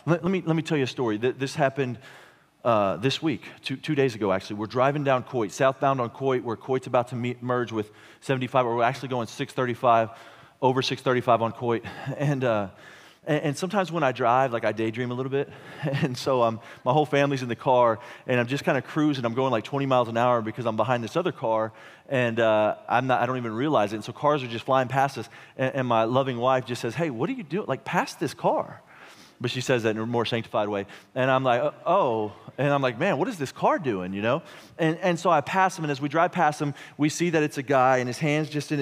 Let me tell you a story. This happened this week, two days ago, actually. We're driving down Coit, southbound on Coit, where Coit's about to merge with 75, or we're actually going 635, over 635 on Coit. And sometimes when I drive, like I daydream a little bit. And so my whole family's in the car, and I'm just kind of cruising. I'm going like 20 miles an hour because I'm behind this other car, and I don't even realize it. And so cars are just flying past us, and my loving wife just says, "Hey, what are you doing? Like, pass this car." But she says that in a more sanctified way. And I'm like, oh. And I'm like, man, what is this car doing, you know? And so I pass him, and as we drive past him, we see that it's a guy, and his head's just in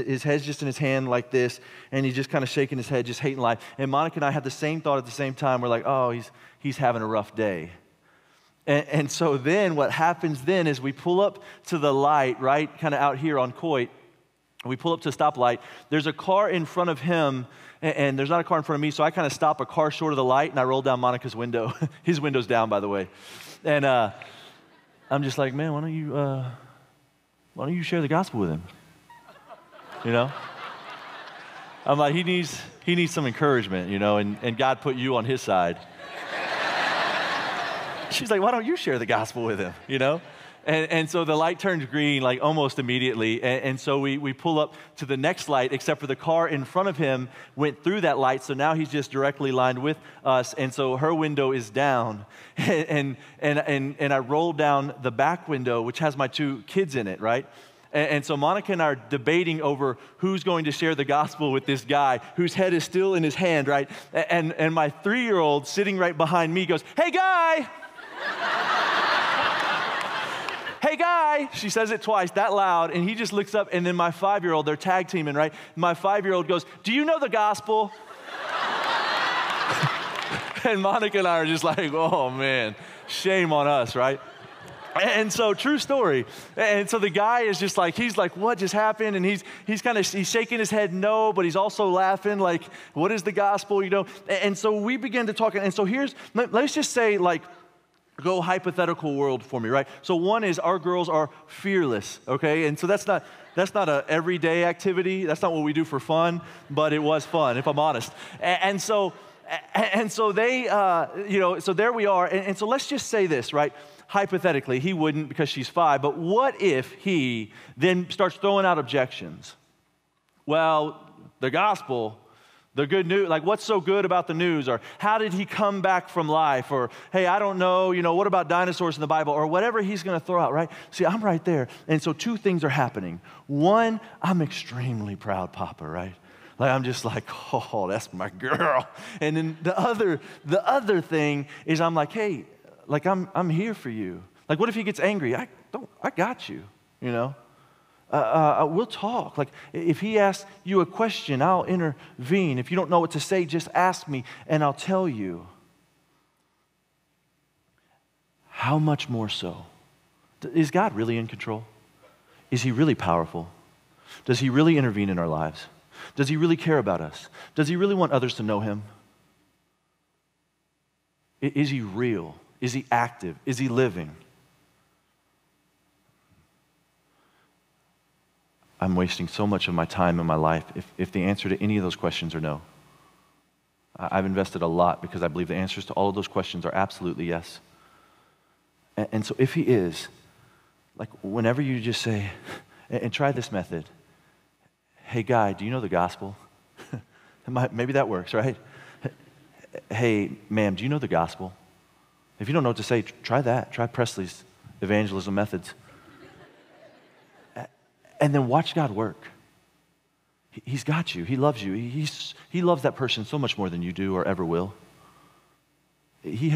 his hand like this, and he's just kind of shaking his head, just hating life. And Monica and I had the same thought at the same time. We're like, oh, he's having a rough day. And so then what happens then is we pull up to the light, right, kind of out here on Coit. We pull up to a stoplight. There's a car in front of him, and there's not a car in front of me, so I kind of stop a car short of the light, and I roll down Monica's window. His window's down, by the way. And I'm just like, man, why don't you share the gospel with him? You know? I'm like, he needs some encouragement, you know, and God put you on his side. She's like, why don't you share the gospel with him, you know? And so the light turns green like almost immediately. And so we pull up to the next light, except for the car in front of him went through that light. So now he's just directly lined with us. And so her window is down. And I roll down the back window, which has my two kids in it, right? And so Monica and I are debating over who's going to share the gospel with this guy whose head is still in his hand, right? And my 3-year-old sitting right behind me goes, "Hey, guy!" "Hey, guy," she says it twice, that loud, and he just looks up, and then my 5-year-old, they're tag teaming, right? My 5-year-old goes, "Do you know the gospel?" And Monica and I are just like, oh man, shame on us, right? And so, true story. And so the guy is just like, he's like, what just happened? And he's shaking his head no, but he's also laughing like, what is the gospel, you know? And so we begin to talk, and so let's just say like, go hypothetical world for me, right? So one is our girls are fearless, okay? And so that's not a everyday activity. That's not what we do for fun, but it was fun, if I'm honest. And so they, so there we are. And so let's just say this, right? Hypothetically, he wouldn't because she's 5, but what if he then starts throwing out objections? Well, the gospel, the good news, like what's so good about the news? Or how did he come back from life? Or, hey, I don't know, what about dinosaurs in the Bible? Or whatever he's going to throw out, right? See, I'm right there. And so 2 things are happening. One, I'm extremely proud papa, right? Like I'm just like, oh, that's my girl. And then the other thing is I'm like, hey, like I'm here for you. Like what if he gets angry? I got you, we'll talk. Like if he asks you a question, I'll intervene. If you don't know what to say, just ask me and I'll tell you. How much more so? Is God really in control? Is he really powerful? Does he really intervene in our lives? Does he really care about us? Does he really want others to know him? Is he real? Is he active? Is he living? I'm wasting so much of my time in my life if the answer to any of those questions are no. I've invested a lot because I believe the answers to all of those questions are absolutely yes. And so if he is, like whenever you just say, and try this method, hey guy, do you know the gospel? Maybe that works, right? Hey ma'am, do you know the gospel? If you don't know what to say, try that. Try Presley's evangelism methods. And then watch God work. He's got you. He loves you. He loves that person so much more than you do or ever will. He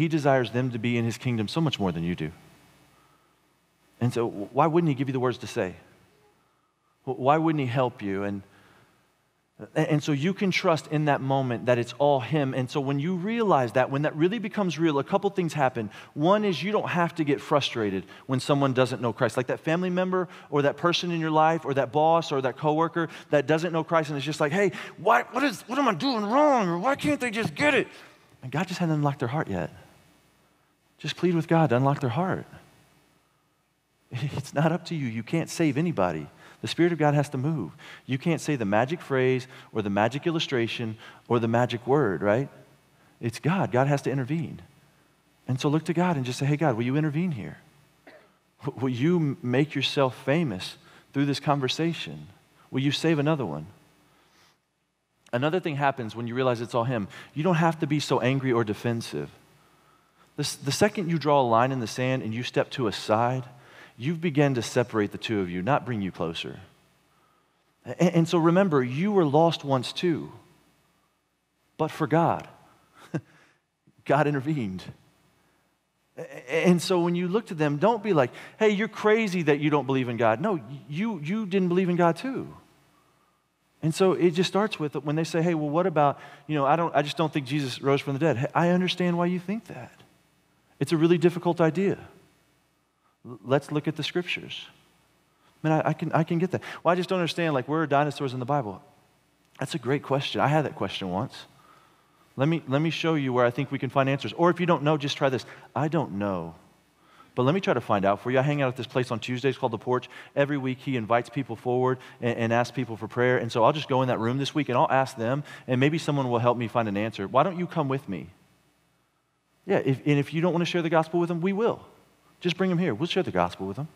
desires them to be in his kingdom so much more than you do. And so why wouldn't he give you the words to say? Why wouldn't he help you? And so you can trust in that moment that it's all him. And so when you realize that, when that really becomes real, a couple things happen. One is you don't have to get frustrated when someone doesn't know Christ. Like that family member or that person in your life or that boss or that coworker that doesn't know Christ and is just like, hey, what am I doing wrong? Or why can't they just get it? And God just hasn't unlocked their heart yet. Just plead with God to unlock their heart. It's not up to you. You can't save anybody. The Spirit of God has to move. You can't say the magic phrase or the magic illustration or the magic word, right? It's God. God has to intervene. And so look to God and just say, hey, God, will you intervene here? Will you make yourself famous through this conversation? Will you save another one? Another thing happens when you realize it's all him. You don't have to be so angry or defensive. The second you draw a line in the sand and you step to a side, you've begun to separate the two of you, not bring you closer. And so remember, you were lost once too, but for God. God intervened. And so when you look to them, don't be like, hey, you're crazy that you don't believe in God. No, you didn't believe in God too. And so it just starts with when they say, hey, well, what about, I just don't think Jesus rose from the dead. Hey, I understand why you think that. It's a really difficult idea. Let's look at the scriptures. Man, I can get that. Well, I just don't understand, like, where are dinosaurs in the Bible? That's a great question. I had that question once. Let me show you where I think we can find answers. Or if you don't know, just try this. I don't know. But let me try to find out for you. I hang out at this place on Tuesdays called The Porch. Every week he invites people forward and asks people for prayer. And so I'll just go in that room this week and I'll ask them, and maybe someone will help me find an answer. Why don't you come with me? Yeah, if you don't want to share the gospel with them, we will. Just bring them here. We'll share the gospel with them.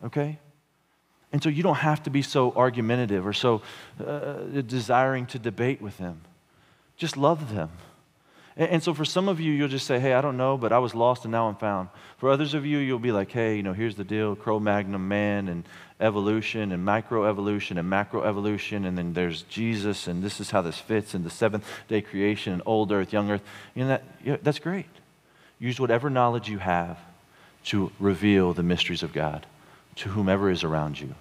Okay? And so you don't have to be so argumentative or so desiring to debate with them. Just love them. And so for some of you, you'll just say, hey, I don't know, but I was lost and now I'm found. For others of you, you'll be like, hey, here's the deal, Cro-Magnon man and evolution and microevolution and macroevolution, and then there's Jesus, and this is how this fits in the seventh-day creation and old earth, young earth. That's great. Use whatever knowledge you have to reveal the mysteries of God to whomever is around you.